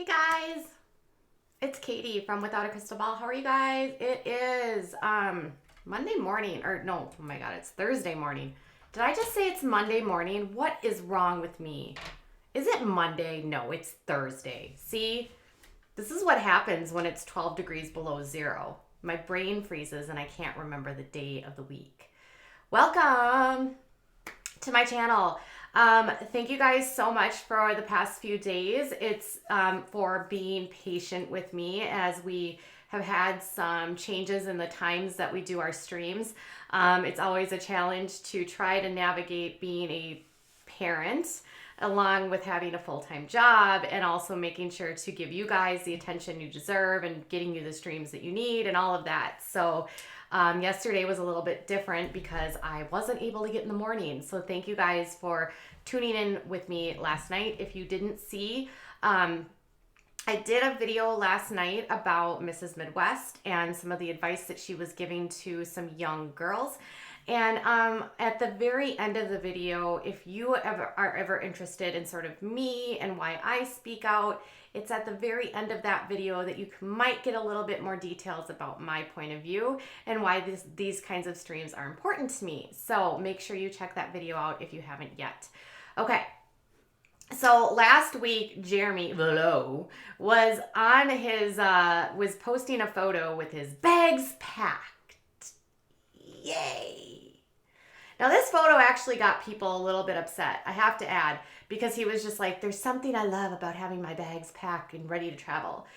guys, it's Katie from Without a Crystal Ball. How are you guys? It is Monday morning, or no, oh my god, it's Thursday morning. Did I just say it's Monday morning? What is wrong with me? Is it Monday? No, it's Thursday. See, this is what happens when it's 12 degrees below zero. My brain freezes and I can't remember the day of the week. Welcome to my channel. Thank you guys so much for the past few days. It's for being patient with me as we have had some changes in the times that we do our streams. It's always a challenge to try to navigate being a parent along with having a full-time job and also making sure to give you guys the attention you deserve and getting you the streams that you need and all of that. So yesterday was a little bit different because I wasn't able to get in the morning. So thank you guys for tuning in with me last night. If you didn't see, I did a video last night about Mrs. Midwest and some of the advice that she was giving to some young girls. And at the very end of the video, if you are ever interested in sort of me and why I speak out, it's at the very end of that video that you might get a little bit more details about my point of view and why these kinds of streams are important to me. So make sure you check that video out if you haven't yet. Okay. So last week, Jeremy Velo was on his, was posting a photo with his bags packed. Yay. Now this photo actually got people a little bit upset, I have to add, because he was just like, there's something I love about having my bags packed and ready to travel.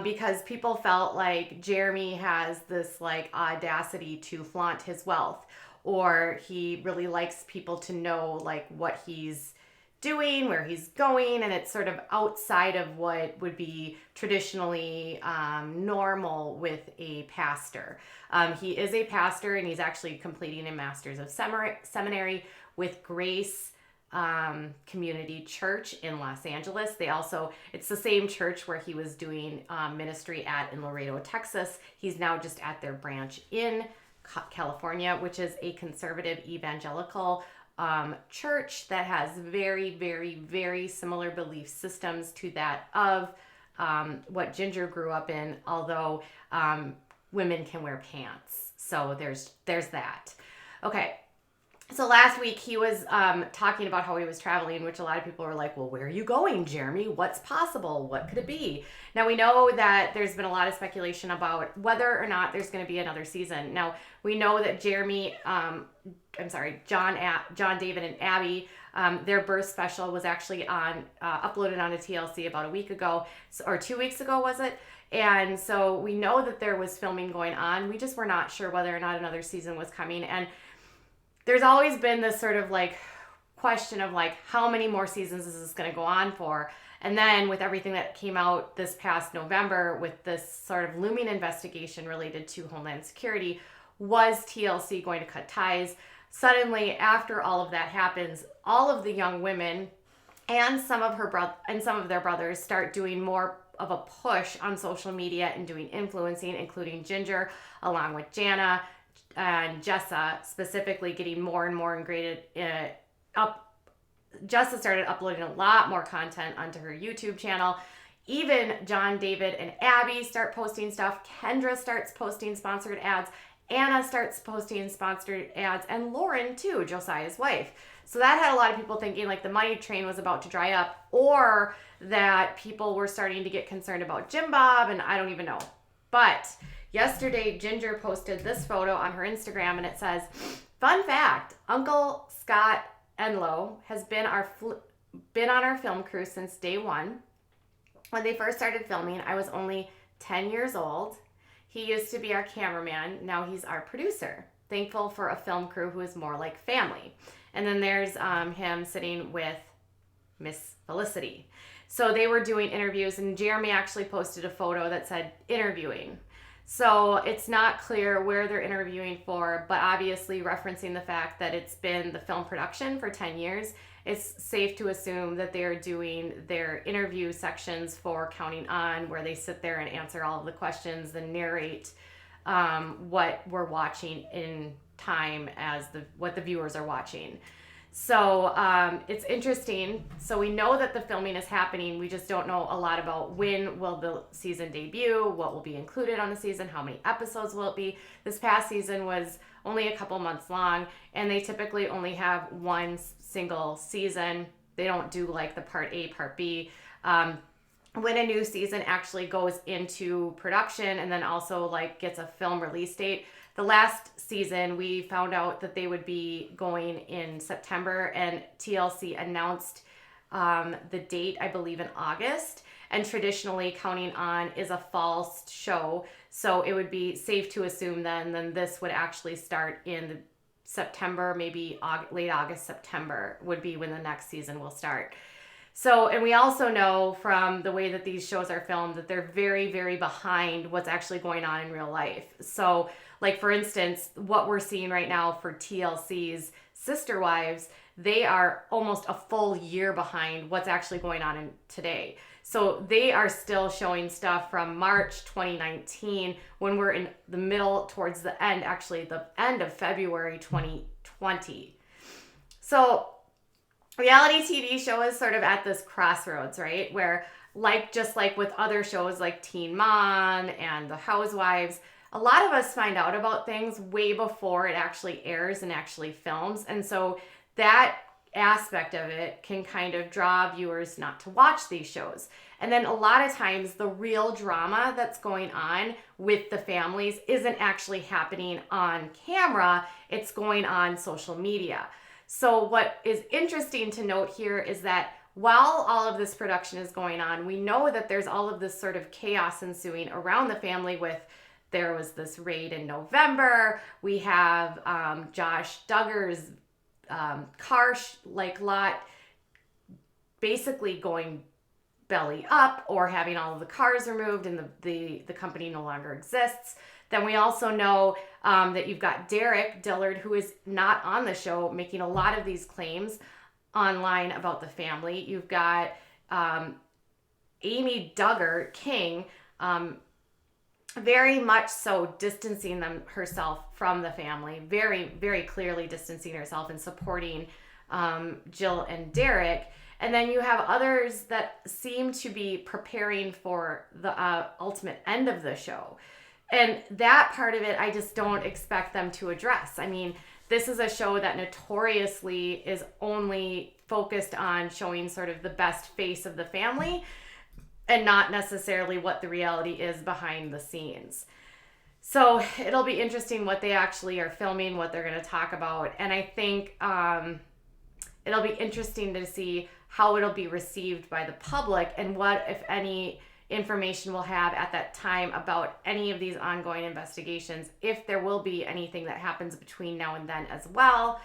Because people felt like Jeremy has this like audacity to flaunt his wealth, or he really likes people to know like what he's doing, where he's going, and it's sort of outside of what would be traditionally normal with a pastor. He is a pastor, and he's actually completing a master's of seminary with Grace Community Church in Los Angeles. It's the same church where he was doing ministry at in Laredo, Texas. He's now just at their branch in California, which is a conservative evangelical church that has very, very, very similar belief systems to that of what Ginger grew up in, although women can wear pants. So there's that. Okay. So last week he was talking about how he was traveling, which a lot of people were like, well, where are you going, Jeremy? What's possible? What could it be? Now we know that there's been a lot of speculation about whether or not there's going to be another season. Now we know that John, David, and Abby, their birth special was actually uploaded on a TLC about a week ago, or 2 weeks ago, was it? And so we know that there was filming going on. We just were not sure whether or not another season was coming. And there's always been this sort of like question of like, how many more seasons is this going to go on for? And then with everything that came out this past November with this sort of looming investigation related to Homeland Security, was TLC going to cut ties? Suddenly, after all of that happens, all of the young women and some of their brothers start doing more of a push on social media and doing influencing, including Ginger, along with Jana and Jessa, specifically getting more and more ingrained up. Jessa started uploading a lot more content onto her YouTube channel. Even John, David, and Abby start posting stuff. Kendra starts posting sponsored ads. Anna starts posting sponsored ads, and Lauren too, Josiah's wife. So that had a lot of people thinking like the money train was about to dry up, or that people were starting to get concerned about Jim Bob, and I don't even know. But yesterday, Ginger posted this photo on her Instagram, and it says, fun fact, Uncle Scott Enlow has been on our film crew since day one. When they first started filming, I was only 10 years old. He used to be our cameraman. Now he's our producer. Thankful for a film crew who is more like family. And then there's him sitting with Miss Felicity. So they were doing interviews, and Jeremy actually posted a photo that said interviewing. So it's not clear where they're interviewing for, but obviously referencing the fact that it's been the film production for 10 years, it's safe to assume that they're doing their interview sections for Counting On, where they sit there and answer all of the questions and narrate what we're watching in time as what the viewers are watching. So it's interesting. So we know that the filming is happening. We just don't know a lot about when will the season debut, what will be included on the season, how many episodes will it be. This past season was only a couple months long, and they typically only have one single season. They don't do like the part A, part B. When a new season actually goes into production and then also like gets a film release date. The last season, we found out that they would be going in September, and TLC announced the date, I believe, in August. And traditionally, Counting On is a fall show, so it would be safe to assume then this would actually start in September, maybe late August, September would be when the next season will start. So, and we also know from the way that these shows are filmed that they're very, very behind what's actually going on in real life. So, like for instance, what we're seeing right now for TLC's Sister Wives, they are almost a full year behind what's actually going on in today. So they are still showing stuff from March 2019 when we're in the middle towards the end, actually the end of February 2020. So reality TV show is sort of at this crossroads, right? Where just like with other shows like Teen Mom and The Housewives, a lot of us find out about things way before it actually airs and actually films. And so that aspect of it can kind of draw viewers not to watch these shows. And then a lot of times the real drama that's going on with the families isn't actually happening on camera, it's going on social media. So what is interesting to note here is that while all of this production is going on, we know that there's all of this sort of chaos ensuing around the family with there was this raid in November. We have Josh Duggar's car lot basically going belly up or having all of the cars removed and the company no longer exists. Then we also know that you've got Derek Dillard, who is not on the show, making a lot of these claims online about the family. You've got Amy Duggar King, very much so distancing herself from the family, very, very clearly distancing herself and supporting Jill and Derek. And then you have others that seem to be preparing for the ultimate end of the show. And that part of it, I just don't expect them to address. I mean, this is a show that notoriously is only focused on showing sort of the best face of the family and not necessarily what the reality is behind the scenes. So it'll be interesting what they actually are filming, what they're going to talk about. And I think it'll be interesting to see how it'll be received by the public and what, if any, information we'll have at that time about any of these ongoing investigations, if there will be anything that happens between now and then as well.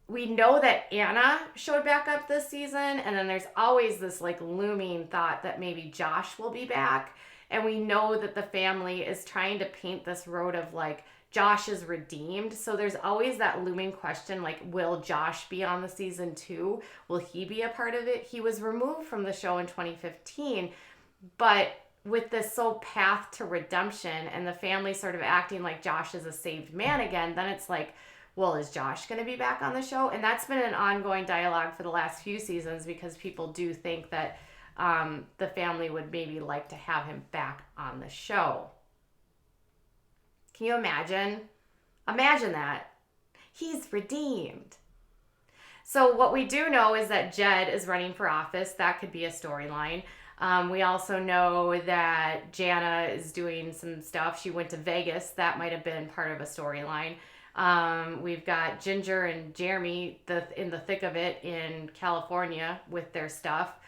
We know that Anna showed back up this season, and then there's always this like looming thought that maybe Josh will be back. And we know that the family is trying to paint this road of like Josh is redeemed. So there's always that looming question, like, will Josh be on the season 2? Will he be a part of it? He was removed from the show in 2015, but with this sole path to redemption and the family sort of acting like Josh is a saved man again, then it's like, well, is Josh going to be back on the show? And that's been an ongoing dialogue for the last few seasons because people do think that the family would maybe like to have him back on the show. Can you imagine? Imagine that. He's redeemed. So what we do know is that Jed is running for office. That could be a storyline. We also know that Jana is doing some stuff. She went to Vegas. That might have been part of a storyline. We've got Ginger and Jeremy in the thick of it in California with their stuff.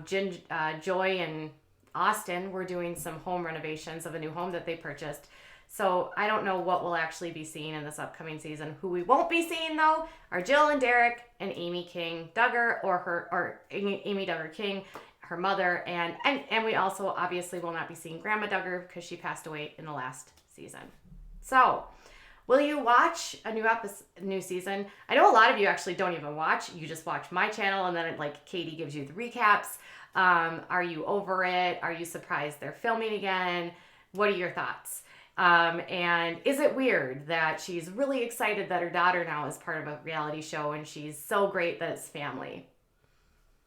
Joy and Austin were doing some home renovations of a new home that they purchased. So I don't know what we'll actually be seeing in this upcoming season. Who we won't be seeing though are Jill and Derek and Amy King Duggar or Amy Duggar King, her mother, and we also obviously will not be seeing Grandma Duggar because she passed away in the last season. So will you watch a new season? I know a lot of you actually don't even watch. You just watch my channel and then Katie gives you the recaps. Are you over it? Are you surprised they're filming again? What are your thoughts? And is it weird that she's really excited that her daughter now is part of a reality show and she's so great that it's family?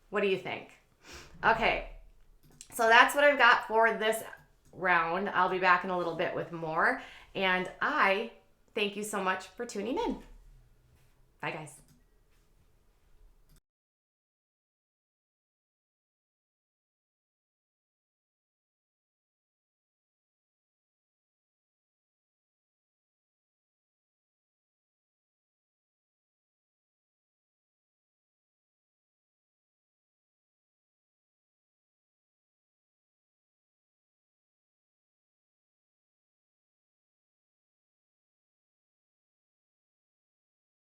What do you think? Okay, so that's what I've got for this round. I'll be back in a little bit with more. And I thank you so much for tuning in. Bye, guys.